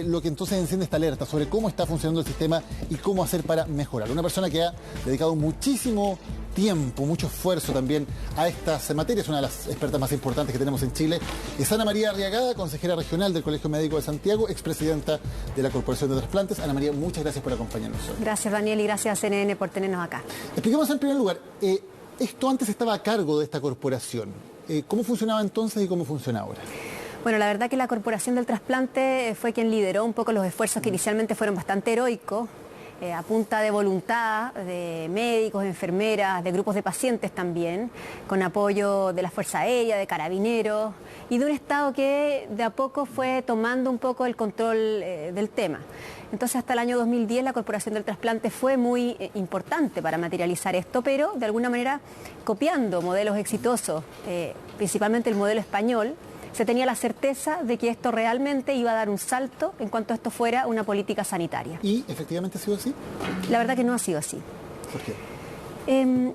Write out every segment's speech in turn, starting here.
Lo que entonces enciende esta alerta sobre cómo está funcionando el sistema y cómo hacer para mejorar. Una persona que ha dedicado muchísimo tiempo, mucho esfuerzo también a estas materias, una de las expertas más importantes que tenemos en Chile, es Ana María Arriagada, consejera regional del Colegio Médico de Santiago, expresidenta de la Corporación de Trasplantes. Ana María, muchas gracias por acompañarnos hoy. Gracias, Daniel, y gracias a CNN por tenernos acá. Expliquemos en primer lugar, esto antes estaba a cargo de esta corporación. ¿Cómo funcionaba entonces y cómo funciona ahora? Bueno, la verdad que la Corporación del Trasplante fue quien lideró un poco los esfuerzos que inicialmente fueron bastante heroicos, a punta de voluntad de médicos, enfermeras, de grupos de pacientes también, con apoyo de la Fuerza Aérea, de Carabineros y de un Estado que de a poco fue tomando un poco el control del tema. Entonces, hasta el año 2010 la Corporación del Trasplante fue muy importante para materializar esto, pero de alguna manera copiando modelos exitosos, principalmente el modelo español. Se tenía la certeza de que esto realmente iba a dar un salto en cuanto esto fuera una política sanitaria. ¿Y efectivamente ha sido así? La verdad que no ha sido así. ¿Por qué?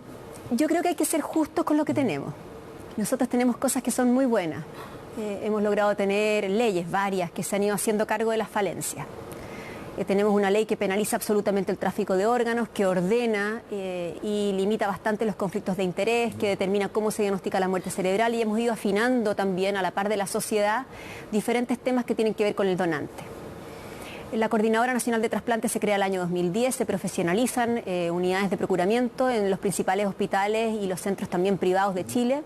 Yo creo que hay que ser justos con lo que tenemos. Nosotros tenemos cosas que son muy buenas. Hemos logrado tener leyes varias que se han ido haciendo cargo de las falencias. Tenemos una ley que penaliza absolutamente el tráfico de órganos, que ordena y limita bastante los conflictos de interés, que determina cómo se diagnostica la muerte cerebral, y hemos ido afinando también a la par de la sociedad diferentes temas que tienen que ver con el donante. La Coordinadora Nacional de Trasplantes se crea el año 2010, se profesionalizan unidades de procuramiento en los principales hospitales y los centros también privados de Chile.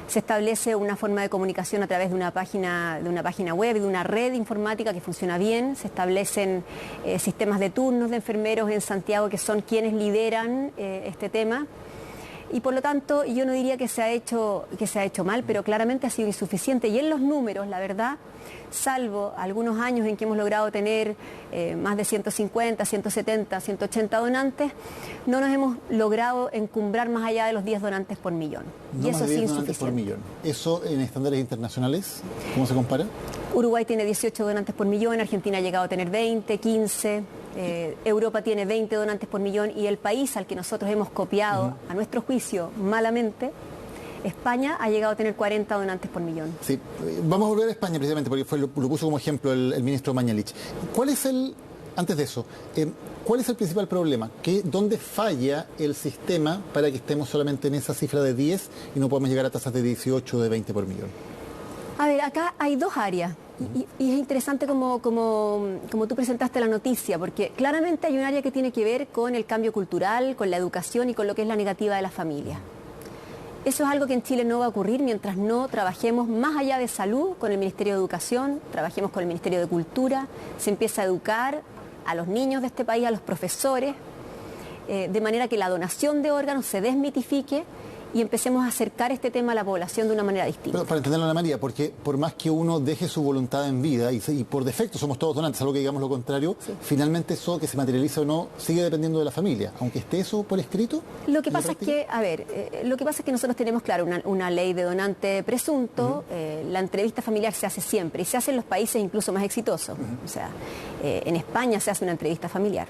Se establece una forma de comunicación a través de una página web y de una red informática que funciona bien. Se establecen sistemas de turnos de enfermeros en Santiago que son quienes lideran este tema. Y por lo tanto, yo no diría que se ha hecho mal, pero claramente ha sido insuficiente. Y en los números, la verdad, salvo algunos años en que hemos logrado tener más de 150, 170, 180 donantes, no nos hemos logrado encumbrar más allá de los 10 donantes por millón. No, y eso sí es insuficiente. Por millón. ¿Eso en estándares internacionales cómo se compara? Uruguay tiene 18 donantes por millón, Argentina ha llegado a tener 20, 15, Europa tiene 20 donantes por millón, y el país al que nosotros hemos copiado, a nuestro juicio, malamente, España ha llegado a tener 40 donantes por millón. Sí, vamos a volver a España precisamente, porque lo puso como ejemplo el ministro Mañalich. Antes de eso, ¿cuál es el principal problema? ¿Dónde falla el sistema para que estemos solamente en esa cifra de 10 y no podamos llegar a tasas de 18 o de 20 por millón? A ver, acá hay dos áreas y es interesante como tú presentaste la noticia, porque claramente hay un área que tiene que ver con el cambio cultural, con la educación y con lo que es la negativa de la familia. Eso es algo que en Chile no va a ocurrir mientras no trabajemos más allá de salud con el Ministerio de Educación, trabajemos con el Ministerio de Cultura, se empieza a educar a los niños de este país, a los profesores, de manera que la donación de órganos se desmitifique y empecemos a acercar este tema a la población de una manera distinta. Pero para entenderlo, Ana María, porque por más que uno deje su voluntad en vida y por defecto somos todos donantes, algo que digamos lo contrario, sí, finalmente eso que se materializa o no sigue dependiendo de la familia, aunque esté eso por escrito. Lo que pasa es que, lo que pasa es que nosotros tenemos, claro, una ley de donante presunto. La entrevista familiar se hace siempre y se hace en los países incluso más exitosos. O sea, en España se hace una entrevista familiar.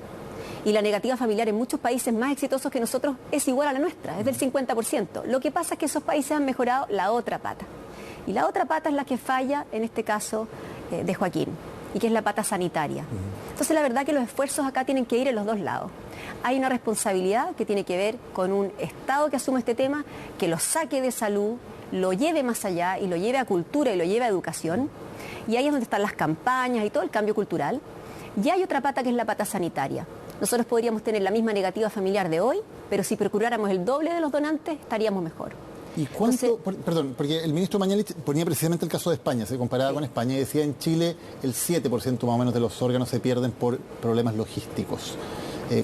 Y la negativa familiar en muchos países más exitosos que nosotros es igual a la nuestra, es del 50%. Lo que pasa es que esos países han mejorado la otra pata. Y la otra pata es la que falla, en este caso, de Joaquín, y que es la pata sanitaria. Entonces, la verdad que los esfuerzos acá tienen que ir en los dos lados. Hay una responsabilidad que tiene que ver con un Estado que asume este tema, que lo saque de salud, lo lleve más allá y lo lleve a cultura y lo lleve a educación. Y ahí es donde están las campañas y todo el cambio cultural. Y hay otra pata que es la pata sanitaria. Nosotros podríamos tener la misma negativa familiar de hoy, pero si procuráramos el doble de los donantes, estaríamos mejor. ¿Y cuánto? Perdón, porque el ministro Mañalich ponía precisamente el caso de España, se comparaba con España y decía en Chile el 7% más o menos de los órganos se pierden por problemas logísticos.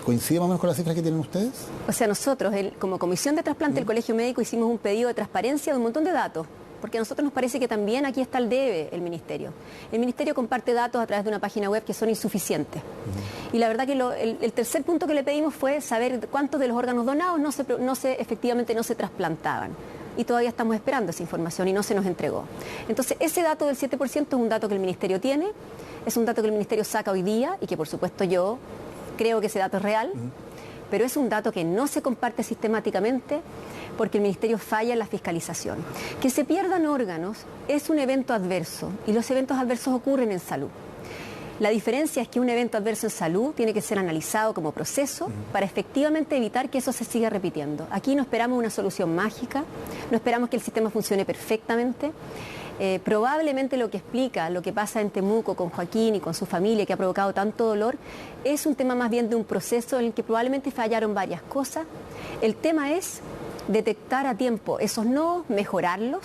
¿Coincide más o menos con las cifras que tienen ustedes? O sea, nosotros, como Comisión de Trasplante del Colegio Médico, hicimos un pedido de transparencia de un montón de datos, porque a nosotros nos parece que también aquí está el debe el Ministerio. El Ministerio comparte datos a través de una página web que son insuficientes. Y la verdad que el tercer punto que le pedimos fue saber cuántos de los órganos donados efectivamente no se trasplantaban. Y todavía estamos esperando esa información y no se nos entregó. Entonces, ese dato del 7% es un dato que el Ministerio tiene, es un dato que el Ministerio saca hoy día y que por supuesto yo creo que ese dato es real, pero es un dato que no se comparte sistemáticamente porque el Ministerio falla en la fiscalización. Que se pierdan órganos es un evento adverso y los eventos adversos ocurren en salud. La diferencia es que un evento adverso en salud tiene que ser analizado como proceso para efectivamente evitar que eso se siga repitiendo. Aquí no esperamos una solución mágica, no esperamos que el sistema funcione perfectamente. Probablemente lo que explica lo que pasa en Temuco con Joaquín y con su familia, que ha provocado tanto dolor, es un tema más bien de un proceso en el que probablemente fallaron varias cosas. El tema es detectar a tiempo esos no, mejorarlos.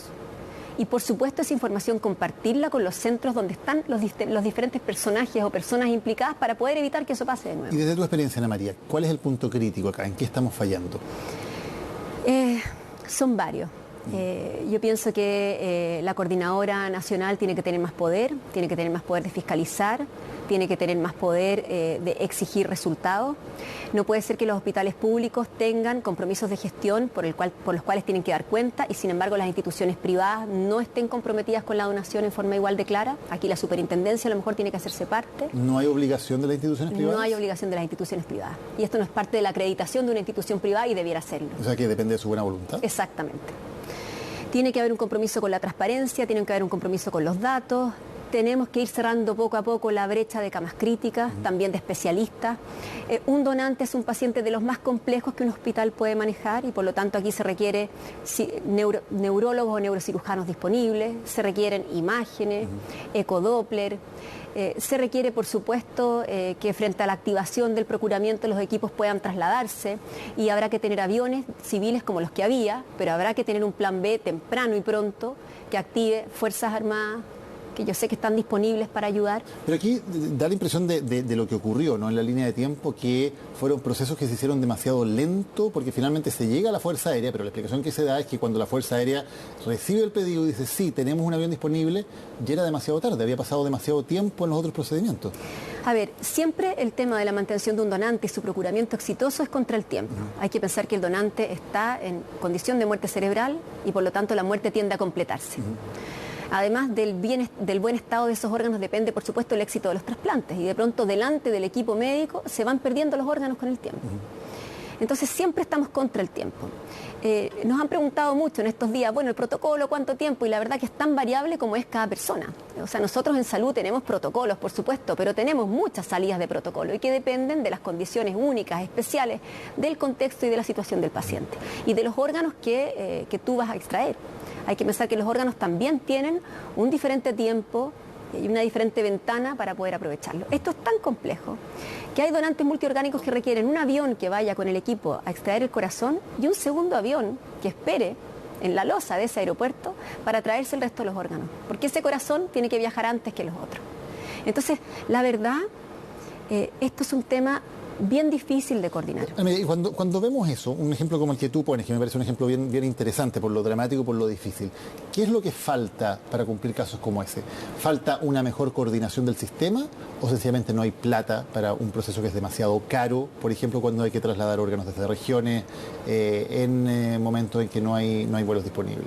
Y por supuesto esa información compartirla con los centros donde están los diferentes personajes o personas implicadas para poder evitar que eso pase de nuevo. Y desde tu experiencia, Ana María, ¿cuál es el punto crítico acá? ¿En qué estamos fallando? Son varios. Yo pienso que la coordinadora nacional tiene que tener más poder de fiscalizar, tiene que tener más poder de exigir resultados. No puede ser que los hospitales públicos tengan compromisos de gestión por los cuales tienen que dar cuenta y sin embargo las instituciones privadas no estén comprometidas con la donación en forma igual de clara. Aquí la superintendencia a lo mejor tiene que hacerse parte. ¿No hay obligación de las instituciones privadas? No hay obligación de las instituciones privadas. Y esto no es parte de la acreditación de una institución privada y debiera serlo. O sea que depende de su buena voluntad. Exactamente. Tiene que haber un compromiso con la transparencia, tiene que haber un compromiso con los datos. Tenemos que ir cerrando poco a poco la brecha de camas críticas, también de especialistas. Un donante es un paciente de los más complejos que un hospital puede manejar y por lo tanto aquí se requiere neurólogos o neurocirujanos disponibles, se requieren imágenes, ecodoppler. Se requiere, por supuesto, que frente a la activación del procuramiento los equipos puedan trasladarse y habrá que tener aviones civiles como los que había, pero habrá que tener un plan B temprano y pronto que active Fuerzas Armadas, que yo sé que están disponibles para ayudar. Pero aquí da la impresión de lo que ocurrió, ¿no? En la línea de tiempo, que fueron procesos que se hicieron demasiado lento, porque finalmente se llega a la Fuerza Aérea, pero la explicación que se da es que cuando la Fuerza Aérea recibe el pedido y dice, sí, tenemos un avión disponible, ya era demasiado tarde, había pasado demasiado tiempo en los otros procedimientos. A ver, siempre el tema de la mantención de un donante y su procuramiento exitoso es contra el tiempo. Hay que pensar que el donante está en condición de muerte cerebral y por lo tanto la muerte tiende a completarse. Además del buen estado de esos órganos depende, por supuesto, el éxito de los trasplantes y de pronto delante del equipo médico se van perdiendo los órganos con el tiempo. Entonces siempre estamos contra el tiempo. Nos han preguntado mucho en estos días, bueno, el protocolo, ¿cuánto tiempo? Y la verdad que es tan variable como es cada persona. O sea, nosotros en salud tenemos protocolos, por supuesto, pero tenemos muchas salidas de protocolo y que dependen de las condiciones únicas, especiales, del contexto y de la situación del paciente y de los órganos que tú vas a extraer. Hay que pensar que los órganos también tienen un diferente tiempo y una diferente ventana para poder aprovecharlo. Esto es tan complejo que hay donantes multiorgánicos que requieren un avión que vaya con el equipo a extraer el corazón y un segundo avión que espere en la losa de ese aeropuerto para traerse el resto de los órganos, porque ese corazón tiene que viajar antes que los otros. Entonces, la verdad, esto es un tema bien difícil de coordinar. Y cuando vemos eso, un ejemplo como el que tú pones, que me parece un ejemplo bien interesante por lo dramático, por lo difícil, ¿qué es lo que falta para cumplir casos como ese? ¿Falta una mejor coordinación del sistema o sencillamente no hay plata para un proceso que es demasiado caro? Por ejemplo, cuando hay que trasladar órganos desde regiones en momentos en que no hay vuelos disponibles.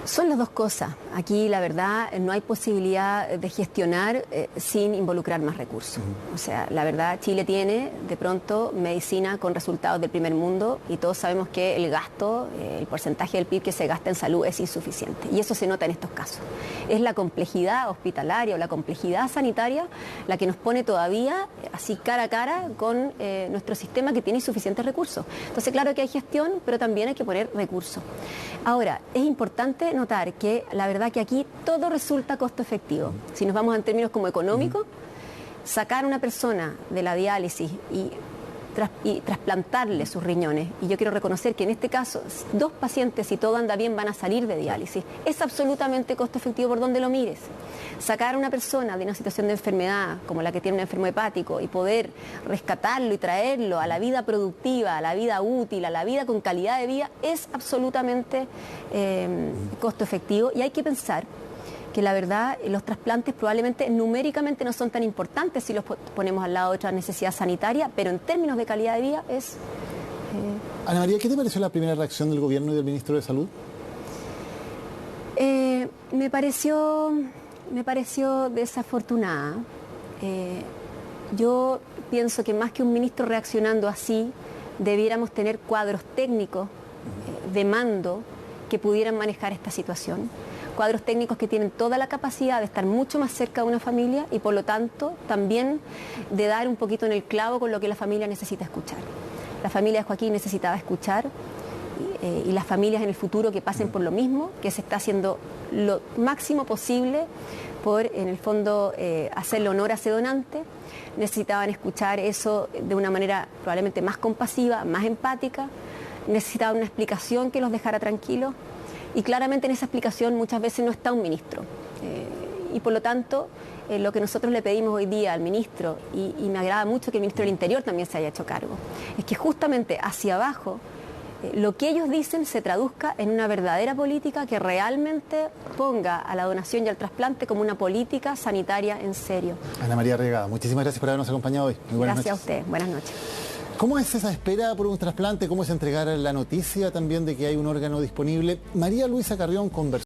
Son las dos cosas. Aquí, la verdad, no hay posibilidad de gestionar sin involucrar más recursos. O sea, la verdad, Chile tiene, de pronto, medicina con resultados del primer mundo y todos sabemos que el gasto, el porcentaje del PIB que se gasta en salud es insuficiente. Y eso se nota en estos casos. Es la complejidad hospitalaria o la complejidad sanitaria la que nos pone todavía así cara a cara con nuestro sistema que tiene insuficientes recursos. Entonces, claro que hay gestión, pero también hay que poner recursos. Ahora, es importante notar que la verdad que aquí todo resulta costo efectivo. Si nos vamos en términos como económicos, sacar a una persona de la diálisis y trasplantarle sus riñones, y yo quiero reconocer que en este caso 2 pacientes, si todo anda bien, van a salir de diálisis, es absolutamente costo efectivo por donde lo mires. Sacar a una persona de una situación de enfermedad como la que tiene un enfermo hepático y poder rescatarlo y traerlo a la vida productiva, a la vida útil, a la vida con calidad de vida, es absolutamente costo efectivo. Y hay que pensar que la verdad los trasplantes probablemente numéricamente no son tan importantes si los ponemos al lado de otra necesidad sanitaria, pero en términos de calidad de vida es... Ana María, ¿qué te pareció la primera reacción del gobierno y del ministro de Salud? Me pareció desafortunada. Yo pienso que más que un ministro reaccionando así, debiéramos tener cuadros técnicos de mando que pudieran manejar esta situación. cuadros técnicos que tienen toda la capacidad de estar mucho más cerca de una familia y por lo tanto también de dar un poquito en el clavo con lo que la familia necesita escuchar. La familia de Joaquín necesitaba escuchar y las familias en el futuro que pasen por lo mismo, que se está haciendo lo máximo posible por, en el fondo, hacerle honor a ese donante. Necesitaban escuchar eso de una manera probablemente más compasiva, más empática. Necesitaban una explicación que los dejara tranquilos. Y claramente en esa explicación muchas veces no está un ministro. Y por lo tanto, lo que nosotros le pedimos hoy día al ministro, y me agrada mucho que el ministro del Interior también se haya hecho cargo, es que justamente hacia abajo lo que ellos dicen se traduzca en una verdadera política que realmente ponga a la donación y al trasplante como una política sanitaria en serio. Ana María Arriagada, muchísimas gracias por habernos acompañado hoy. Muy buenas noches. Gracias a usted, buenas noches. ¿Cómo es esa espera por un trasplante? ¿Cómo es entregar la noticia también de que hay un órgano disponible? María Luisa Carrión conversó